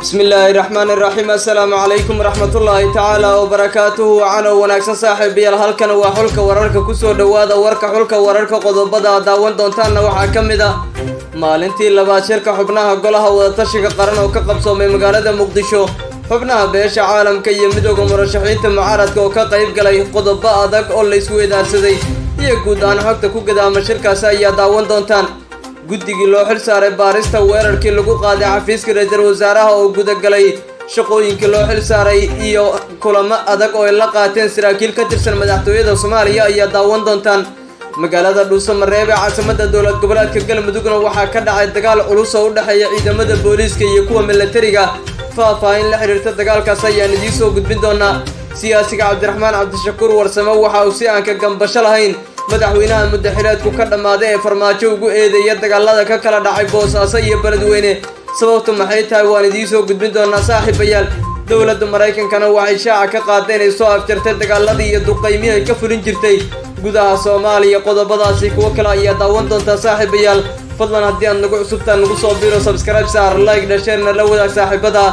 بسم الله الرحمن الرحيم السلام عليكم ورحمة الله تعالى وبركاته وعنا وناكسن صاحب يال هلكن وحلك ورarka kusoo dhawaada warka xulka wararka qodobada daawan doontaan waxa kamida maalintii labaad shirka xubnaha golaha wada tashiga qaran oo ka qabsoomay magaalada Muqdisho xubnaha beesha caalamka iyo midowga murashaxiinta mucaaradka oo ka qayb galay qodobo adag oo la isku weydaarsaday iyo guud ahaan xogta ku gadaama shirkaas ayaa daawan doontaan guddigii loo xil saaray baarista weerarkii lagu qaaday xafiiska ra'iisul wasaaraha oo gudagalay shaqooyinkii loo xil saaray iyo kulamo adag oo ay la qaateen saraakiil ka tirsan madaxtooyada Soomaaliya ayaa daawan doontaan magaalada Dhuusamareeb ee caasimadda dowlad goboleedka Galmudugna waxaa ka dhacay dagaal culus oo u dhaxeeya ciidamada booliiska iyo kuwa militariga faahfaahin la xiriirta dagaalkaas ayaan idiin soo gudbin doonaa siyaasiga Cabdiraxmaan Cabdishakuur Warsame waxa uu si aan ka gambasho lahayn madaxweynaha muddaxileedku ka dhamaaday ee farmaajo ugu eedeeyay dagaalada ka kala dhacay Boosaaso iyo Beledweyne sababtu maxay tahay waan idiin soo gudbin doonaa saaxiibayaal dowladda Mareykankana waxay shaaca ka qaadeen inay soo afjartay dagaaladii iyo duqeymihii ay ka fulin jirtay gudaha Soomaaliya qodobadaasi kuwa kale ayaa daawan doontaa saaxiibayaal fadlan haddii aad nagu cusubtaan nagu soo biiro subscribe saar like share la wadaag saaxiibada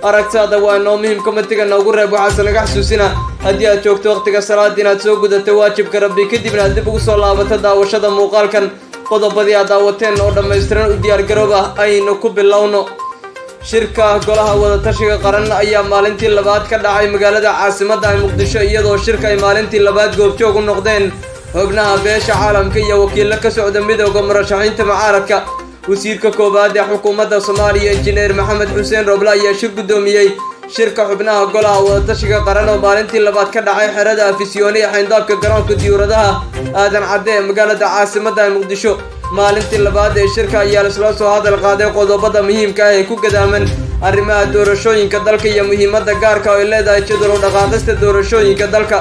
aragtada waa noo muhiim commentiga noogu reeb waxaase naga xasuusina haddii aad joogto waqtiga salaada inaad soo gudato waajibka rabbi kadibna aad dib ugu soo laabato daawashada muuqaalkan qodobadii aad daawateen oo dhammaystiran u diyaargarooba aynu ku bilowno shirka golaha wada tashiga qaran ayaa maalintii labaad ka dhacay magaalada caasimadda Muqdisho iyadoo shirka ay maalintii labaad goobjoog u noqdeen xubnaha beesha caalamka iyo wakiillo ka socda midowga murashaxiinta mucaaradka wasiirka koobaad ee xukuumadda Soomaaliya injineer Maxamed Xuseen Roble ayaa shir gudoomiyay shirka xubnaha golaha wada tashiga qaran oo maalintii labaad ka dhacay xerada afisyooni ee xayndaabka garoonka diyaaradaha aadan cadde ee magaalada caasimadda Muqdisho maalintii labaad ee shirka ayaa la soo hadal qaaday qodobada muhiimka ah ee ku gadaaman arrimaha doorashooyinka dalka iyo muhiimadda gaarka ah ee leedahay jadwal dhaqaaqista doorashooyinka dalka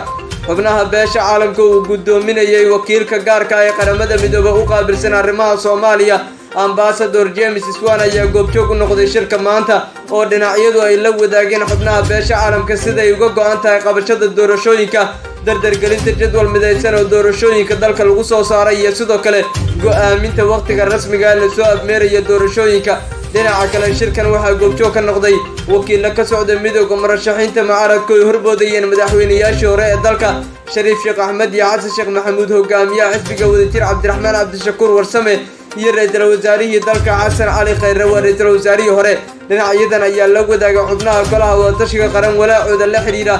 xubnaha beesha caalamka uu gudoominayay wakiilka gaarka ah ee qaramada midoobay u qaabilsan arrimaha Soomaaliya ambassador James Swan ayaa goobjoog u noqday shirka maanta oo dhinacyadu ay la wadaageen xubnaha beesha caalamka sida ay uga go'an tahay qabashada doorashooyinka dardargelinta jadwal midaysan oo doorashooyinka dalka lagu soo saaray iyo sidoo kale go'aaminta waqtiga rasmiga ah ee soo afmeeraya doorashooyinka dhinaca kale shirkan waxaa goobjoog ka noqday wakiillo ka socda midowga murashaxiinta mucaaradka oo horboodayeen madaxweynayaashii hore ee dalka Shariif Sheekh Axmed iyo Xasan Sheekh Maxamuud hogaamiyaha xisbiga wadajir Cabdiraxmaan Cabdishakuur Warsame iyo ra'iisul wasaarihii dalka Xasan Cali Khayre waa ra'iisul wasaarihii hore dhinacyadan ayaa la wadaagay xubnaha golaha wada tashiga qaran walaacooda la xiriira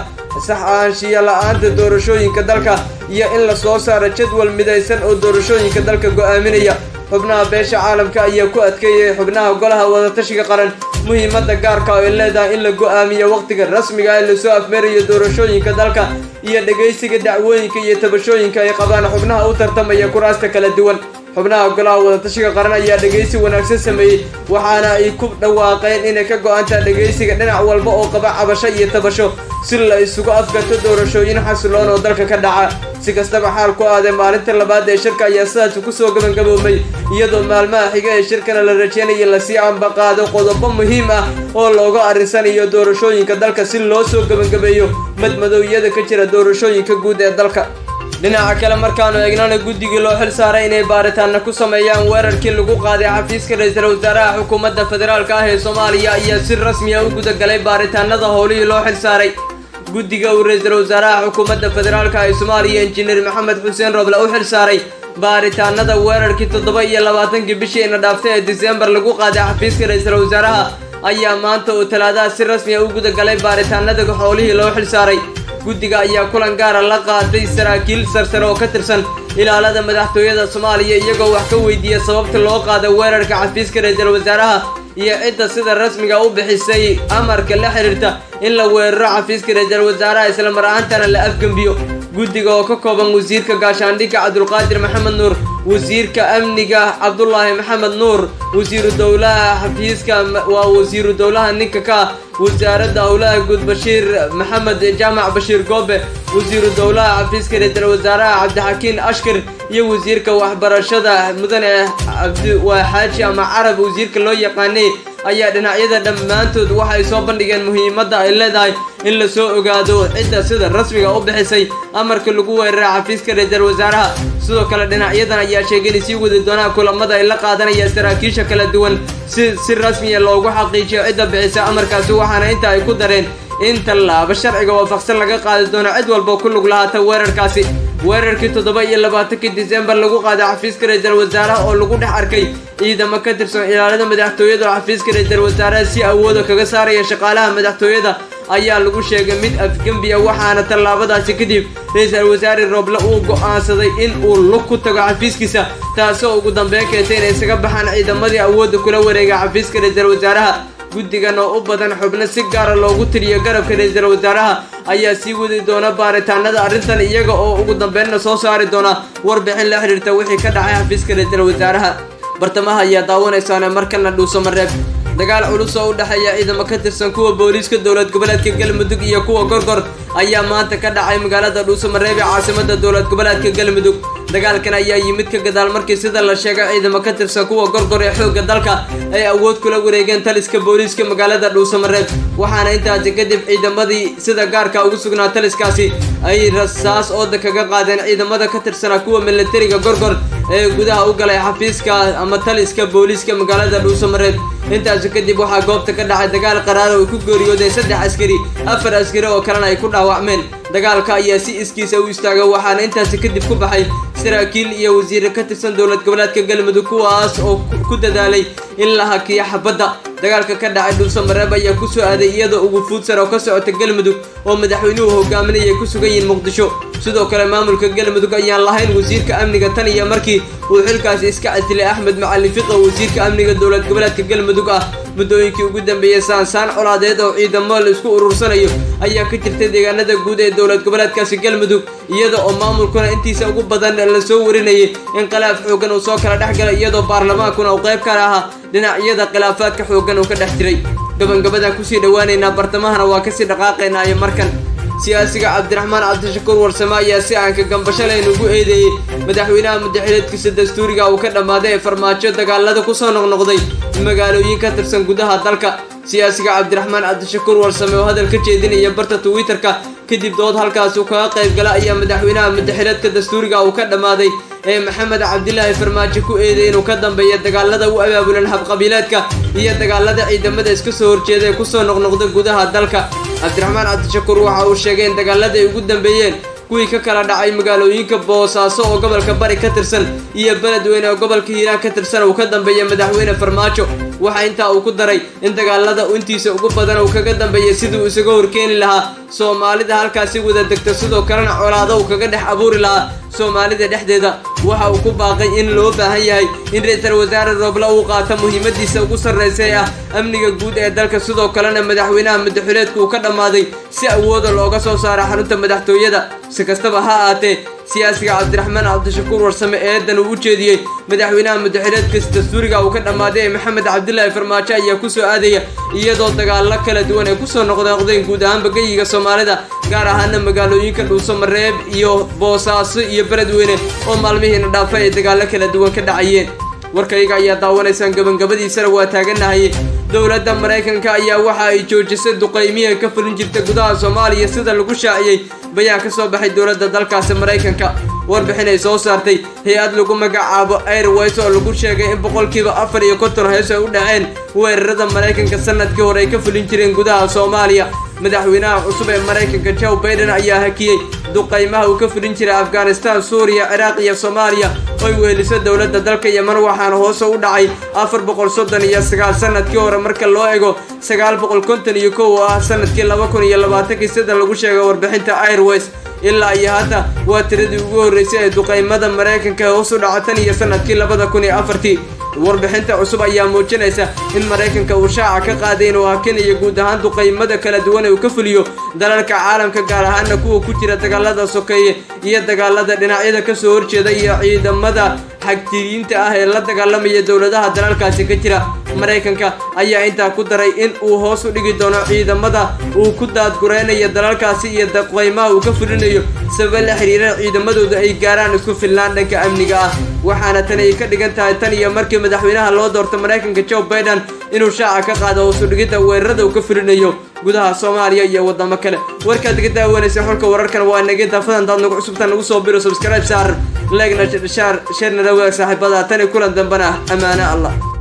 sax ahaanshiya la'aanta doorashooyinka dalka iyo in la soo saaro jadwal midaysan oo doorashooyinka dalka go'aaminaya xubnaha beesha caalamka ayaa ku adkeeyay xubnaha golaha wada tashiga qaran muhiimadda gaarka ah ee leedahay in la go'aamiyo waqtiga rasmiga ah ee la soo afmeerayo doorashooyinka dalka iyo dhageysiga dacwooyinka iyo tabashooyinka ay qabaan xubnaha u tartamaya kuraasta kala duwan xubnaha golaha wada tashiga qaran ayaa dhageysi wanaagsan sameeyay waxaana ay ku dhawaaqeen inay ka go'aantaa dhageysiga dhinac walba oo qaba cabasho iyo tabasho si la isugu afgarto doorashooyin xasiloon oo dalka ka dhaca si kastaba xaal ku aaday maalinta labaad ee shirka ayaa sidaas ku soo gabagaboomay iyadoo maalmaha xiga ee shirkana la rajeynayo la sii ambaqaado qodobo muhiim ah oo looga arinsanayo doorashooyinka dalka si loo soo gabagabeeyo madmadowiyada ka jira doorashooyinka guud ee dalka dhinaca kale markaanu eegnana guddigii loo xil saaray inay baaritaanna ku sameeyaan weerarkii lagu qaaday xafiiska ra'iisul wasaaraha xukuumadda federaalka ah ee Soomaaliya ayaa si rasmi ah u gudagalay baaritaanada howlihii loo xil saaray guddiga uu ra'iisul wasaaraha xukuumadda federaalka ah ee Soomaaliya injineer Maxamed Xuseen Roble u xil saaray baaritaanada weerarkii 27 bishii dhaaftay ee December lagu qaaday xafiiska ra'iisul wasaaraha ayaa maanta oo talaadada si rasmi ah u gudagalay baaritaanada howlihii loo xil saaray guddiga ayaa kulan gaar ah la qaaday saraakiil sarsare oo ka tirsan ilaalada madaxtooyada Soomaaliya iyagoo wax ka weydiiyay sababta loo qaaday weerarka xafiiska ra'iisul wasaaraha iyo cidda sida rasmiga u bixisay amarka la xiriirta in la weeraro xafiiska ra'iisul wasaaraha isla mar ahaantaana la afgambiyo guddiga oo ka kooban wasiirka gaashaandhigga Cabdulqaadir Maxamed Nuur wasiirka amniga Cabdullaahi Maxamed Nuur wasiiru dowlaha xafiiska waa wasiiru dowlaha ninka ka wasaaradda howlaha guud Bashiir Maxamed Jaamac Bashiir Goobe wasiiru dowlaha xafiiska ra'iisul wasaaraha Cabdixakiin Ashkar iyo wasiirka waxbarashada mudane Xaaji ama Carab wasiirka loo yaqaanay ayaa dhinacyada dhammaantood waxay soo bandhigeen muhiimadda ay leedahay in la soo ogaado cidda sida rasmiga u bixisay amarka lagu weeraray xafiiska ra'iisul wasaaraha sidoo kale dhinacyadan ayaa sheegay in sii wadi doonaan kulamada ay la qaadanayaan saraakiisha kala duwan si rasmi ah loogu xaqiijiyo cidda bixisay amarkaasi waxaana inta ay ku dareen in tallaabo sharciga waafaqsan laga qaadi doono cid walba ku lug lahaata weerarkaasi weerarkii 27 Diseembar lagu qaaday xafiiska ra'iisul wasaaraha oo lagu dhex arkay ciidamo ka tirsan ilaalada madaxtooyada xafiiska ra'iisul wasaaraha si awood kaga saaraya shaqaalaha madaxtooyada ayaa lagu sheegay mid afgambiya waxaana tallaabadaasi kadib ra'iisul wasaare Roble uu go'aansaday in uu lug ku tago xafiiskiisa taasoo ugu dambeyn keentay in ay isaga baxaan ciidamadii awoodda kula wareegay xafiiska ra'iisul wasaaraha guddigan oo u badan xubno si gaar ah loogu tiriyo garabka ra'iisul wasaaraha ayaa sii wadi doona baaritaanada arrintan iyaga oo ugu dambeynna soo saari doona warbixin la xiriirta wixii ka dhacay xafiiska ra'iisul wasaaraha bartamaha ayaa daawanaysan markana dhuuso mareeb dagaal culus oo u dhaxeeya ciidamo ka tirsan kuwa booliiska dowlad goboleedka Galmudug iyo kuwa Gorgor ayaa maanta ka dhacay magaalada dhuuso mareeb ee caasimadda dowlad goboleedka Galmudug dagaalkan ayaa yimid ka gadaal markii sida la sheegay ciidamo ka tirsan kuwa Gorgor ee xoogga dalka ay awood kula wareegeen taliska booliiska magaalada dhuuso mareeb waxaana intaas kadib ciidamadii sida gaarka ugu sugnaa taliskaasi ay rasaas oo kaga qaadeen ciidamada ka tirsan kuwa militariga Gorgor ee gudaha u galay xafiiska ama taliska booliiska magaalada dhuuso mareeb intaas kadib waxaa goobta ka dhacay dagaal qaraar oo ku geeriyoodeen 3 askari 4 askari oo kalena ay ku dhaawacmeen dagaalka ayaa si iskiisa u istaagay waxaana intaas kadib ku baxay saraakiil iyo wasiir ka tirsan dowlad goboleedka Galmudug kuwaas oo ku dadaalay in la hakiyo xabadda dagaalka ka dhacay dhuuso mareeb ayaa ku soo aaday iyadoo ugu fuudsar oo ka socota Galmudug oo madaxweynuhu hogaaminayay ku sugan yihiin Muqdisho sidoo kale maamulka Galmudug ayaan lahayn wasiirka amniga tan iyo markii uu xilkaasi iska casilay Axmed Macalin Fiqo wasiirka amniga dowlad goboleedka Galmudug ah muddooyinkii ugu dambeeyay saan colaadeed oo ciidamo la isku urursanayo ayaa ka jirtay deegaanada guud ee dowlad goboleedkaasi Galmudug iyadoo oo maamulkuna intiisa ugu badan la soo warinayay in khilaaf xoogan uu soo kala dhaxgalay iyadoo baarlamaankuna uu qayb ka ahaa dhinacyada khilaafaadka xoogan oo ka dhex jiray gabagabada ku sii dhawaanayna bartamahana waa ka sii dhaqaaqaynaa markan siyaasiga Cabdiraxmaan Cabdishakuur Warsame ayaa si aan ka gambasho lahayn ugu eedeeyay madaxweynaha madaxweynkiisa dastuuriga uu ka dhamaaday farmaajo dagaalada ku soo noqnoqday magaalooyin ka tirsan gudaha dalka siyaasiga Cabdiraxmaan Cabdishakuur Warsame oo hadal ka jeedinaya barta Twitterka kadib dood halkaas uu kaga qayb galay ayaa madaxweynaha madaxweynka dastuuriga uu ka dhamaaday ee Maxamed Cabdilaahi Farmaajo ku eedeeyay inuu ka dambeeyo dagaalada u abaabulan hab qabiileedka iyo dagaalada ciidamada iska soo horjeeday ku soo noqnoqday gudaha dalka Cabdiraxmaan Cabdishakuur waxa uu sheegay in dagaalada ay ugu dambeeyeen kuwii ka kala dhacay magaalooyinka Boosaaso oo gobolka Bari ka tirsan iyo Beledweyne oo gobolka Hiiraan ka tirsan uu ka dambeeyay madaxweyne Farmaajo waxa inta uu ku daray in dagaalada intiisa ugu badan uu kaga dambeeyay sidii uu isaga horkeeni lahaa Soomaalida halkaasi wada degta sidoo kalena colaado uu kaga dhex abuuri lahaa Soomaalida dhexdeeda waxa uu ku baaqay in loo baahan yahay in ra'iisul wasaare Roble uu qaato muhiimadiisa ugu sarreysay ah amniga guud ee dalka sidoo kalena madaxweynaha madaxweyneedku uu ka dhamaaday si awood looga soo saaro xarunta madaxtooyada si kastaba ha ahaatee siyaasiga Cabdiraxmaan Cabdishakuur Warsame eedan uu u jeediyay madaxweynaha madaxweynkiisa dastuuriga uu ka dhamaaday Maxamed Cabdilaahi Farmaajo ayaa ku soo aadaya iyadoo dagaalo kala duwan ay ku soo noqdeen guud ahaan bagayiga Soomaalida gaar ahaan magaalooyinka dhuuso mareeb iyo Boosaaso iyo Beledweyne oo maalmihiina dhaafay ay dagaalo kala duwan ka dhacayeen warkayga ayaa daawanaysan gabagabadiisana waa taaganahay dowladda Mareykanka ayaa waxa ay joojisay duqeymiye ka fulin jirtay gudaha Soomaaliya sida lagu shaaciyay bayaan ka soo baxay dowladda dalkaasi Mareykanka warbixin ay soo saartay hay'ad lagu magacaabo Airways oo lagu sheegay in 4% hees ay u dhaceen weerarada Mareykanka sanadkii hore ay ka fulin jireen gudaha Soomaaliya madaxweynaha cusub ee Mareykanka Joe Biden ayaa hakiyay duqeymaha uu ka fulin jiray Afghanistan Suuriya Iraq iyo Soomaaliya oo ay weelisay dowladda dalka Yemen waxaana hoos u dhacay 439 sanadkii hore marka loo eego 951 oo ah sanadkii 2020 sida lagu sheegay warbixinta Airways ilaa iyo hadda waa tiradii ugu horeysay ee duqeymada Mareykanka hoos u dhacay iyo sanadkii 2004 warbixinta cusub ayaa muujinaysa in Mareykanka uu shaaca ka qaaday inuu hakinayo guud ahaan duqeymada kala duwan ee uu ka fuliyo dalalka caalamka gaar ahaan kuwa ku jira dagaalada sokeeye iyo dagaalada dhinacyada ka soo horjeeda iyo ciidamada xagtiyiinta ah ee la dagaalamaya dowladaha dalalkaasi ka jira Mareykanka ayaa intaa ku daray in uu hoos u dhigi doono ciidamada uu ku daadgureynayo dalalkaasi iyo daqaymaha uu ka fulinayo sabab la xiriira ciidamadooda ay gaaraan isku filnaan dhanka amniga ah waxaana tan ay ka dhigan tahay tan iyo markii madaxweynaha loo doortay Mareykanka Joe Biden inuu shaaca ka qaado hoos u dhigida weerarada uu ka fulinayo gudaha Soomaaliya iyo wadamo kale warka degdega wanaagsan xulka wararkan waa naga daafadan dad nagu cusubtan ugu soo biro subscribe saar like na share na saaxiibada tan kulan dambana amaana Allah